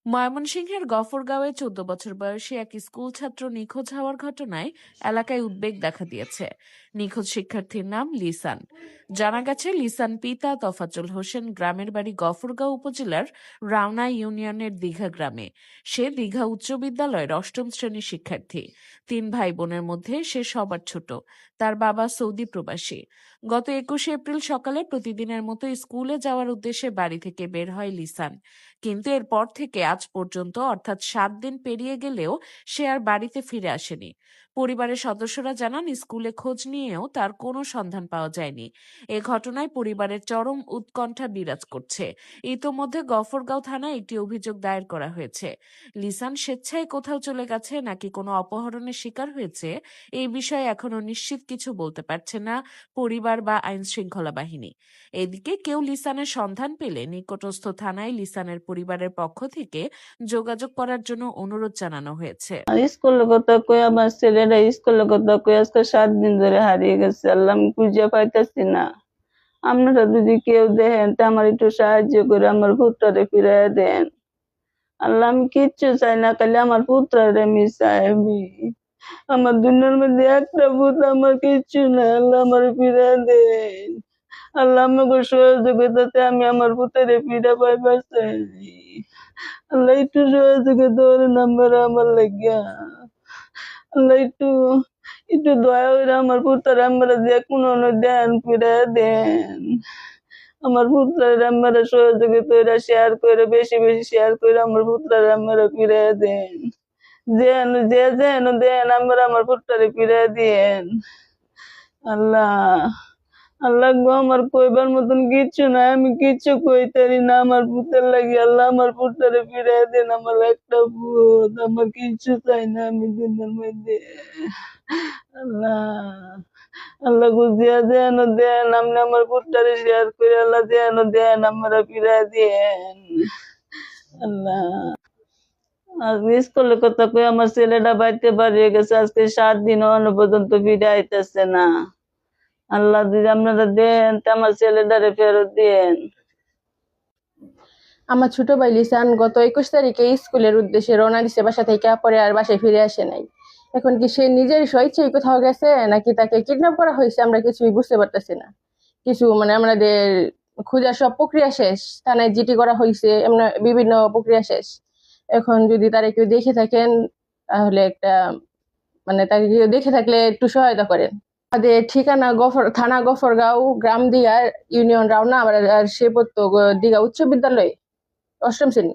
ময়মনসিংহের গফরগাঁওয়ে ১৪ বছর বয়সী এক স্কুল ছাত্র নিখোঁজ হওয়ার ঘটনায় এলাকায় উদ্বেগ দেখা দিয়েছে। নিখোঁজ শিক্ষার্থীর নাম লিসান। জানা গেছে, লিসান পিতা তফাজ্জল হোসেন গ্রামের বাড়ি গফরগাঁও উপজেলার রাওনা ইউনিয়নের দীঘা গ্রামে। সে দীঘা উচ্চ বিদ্যালয়ের ৮ম শ্রেণীর শিক্ষার্থী। ৩ ভাই বোনের মধ্যে সে সবার ছোট। তার বাবা সৌদি প্রবাসী। গত ২১শে এপ্রিল সকালে প্রতিদিনের মতো স্কুলে যাওয়ার উদ্দেশ্যে বাড়ি থেকে বের হয় লিসান। কিন্তু এরপর থেকে আজ পর্যন্ত অর্থাৎ ৭ দিন পেরিয়ে গেলেও সে আর বাড়িতে ফিরে আসেনি। পরিবারের সদস্যরা জানান, স্কুলে খোঁজ নিয়েও তার কোনো সন্ধান পাওয়া যায়নি। এ ঘটনায় পরিবারের চরম উৎকণ্ঠা বিরাজ করছে। ইতোমধ্যে গফরগাঁও থানায় একটি অভিযোগ দায়ের করা হয়েছে। লিসান স্বেচ্ছায় কোথাও চলে গেছে নাকি কোনো অপহরণের শিকার হয়েছে, এই বিষয়ে এখনো নিশ্চিত কিছু বলতে পারছে না পরিবার বা আইনশৃঙ্খলা বাহিনী। এদিকে কেউ লিসানের সন্ধান পেলে নিকটস্থ থানায় লিসানের পরিবারের পক্ষ থেকে যোগাযোগ করার জন্য অনুরোধ জানানো হয়েছে। স্কুলের কথা কই, আমার ছেলেরা স্কুলের কথা কই আজকে ৭ দিন ধরে হারিয়ে গেছে। আল্লাহ, আমি খুঁজে পাইতেছি না। আপনারা যদি কেউ দেখেন তা আমার একটু সাহায্য করে আমার পুত্ররে ফিরাইয়া দেন। আল্লাহ, আমি কিচ্ছু চাই না, খালি আমার পুত্ররে আমি চাই। আমার দুনিয়ার মধ্যে একটা পুত্র, আমার কিচ্ছু না। আল্লাহ, আমার ফিরাইয়া দেন। আল্লাহ, আমাকে সহযোগিতাতে আমি আমার পুত্রে ফিরে পাইবার চাই। আল্লাহ, একটু সহযোগিতা করেন আমার লাগিয়া। আল্লাহ, একটু একটু দয়া করে আমার পুত্র আমরা যে কোনো দেন, ফিরে দেন। আমার পুত্রের আমরা সহযোগিতা শেয়ার করে, বেশি বেশি শেয়ার করে আমার পুত্রের আমরা ফিরে দেন। যেন দেন আমরা আমার পুত্রে ফিরে দিয়েন। আল্লাহ, আল্লাহ গো, আমার কইবার মতন কিচ্ছু নাই, আমি কিচ্ছু কইতারি না আমার পুত্রের লাগি। আল্লাহ, আমার পুত্রে ফিরে দেন। আমার একটা পুত, আমার কিচ্ছু চাই না আমি দুনিয়ার মধ্যে। আল্লাহ, আল্লাহ বুঝিয়া দেন দেন, আপনি আমার পুত্রে শেয়ার করে আল্লাহ দেন আমরা ফিরে দেন। আল্লাহ, আজকে স্কুলের কথা কই আমার ছেলেটা বাড়িতে বাড়িয়ে গেছে, আজকে ৭ দিন পর্যন্ত ফিরে আইতেছে না। আল্লাহ, যদি আপনারা দেন তা আমার ছেলেটারে ফেরত দেন। আমার ছোট ভাই লিসান গত ২১ তারিখে স্কুলের উদ্দেশ্যে রওনা দিছে বাসা থেকে, পরে আর বাসায় ফিরে আসে নাই। এখন কি সে নিজের স্বেচ্ছায় কোথাও গেছে নাকি তাকে কিডন্যাপ করা হয়েছে আমরা কিছুই বুঝতে পারতেছি না। কিছু আমাদের খোঁজার সব প্রক্রিয়া শেষ, থানায় জিডি করা হয়েছে, এমন বিভিন্ন প্রক্রিয়া শেষ। এখন যদি তারা কেউ দেখে থাকেন তাহলে তাকে কেউ দেখে থাকলে একটু সহায়তা করেন। আমাদের ঠিকানা থানা গফরগাঁও, গ্রাম দিঘা, ইউনিয়ন রাওনা, আর সে পড়তো দিঘা উচ্চ বিদ্যালয় ৮ম শ্রেণী।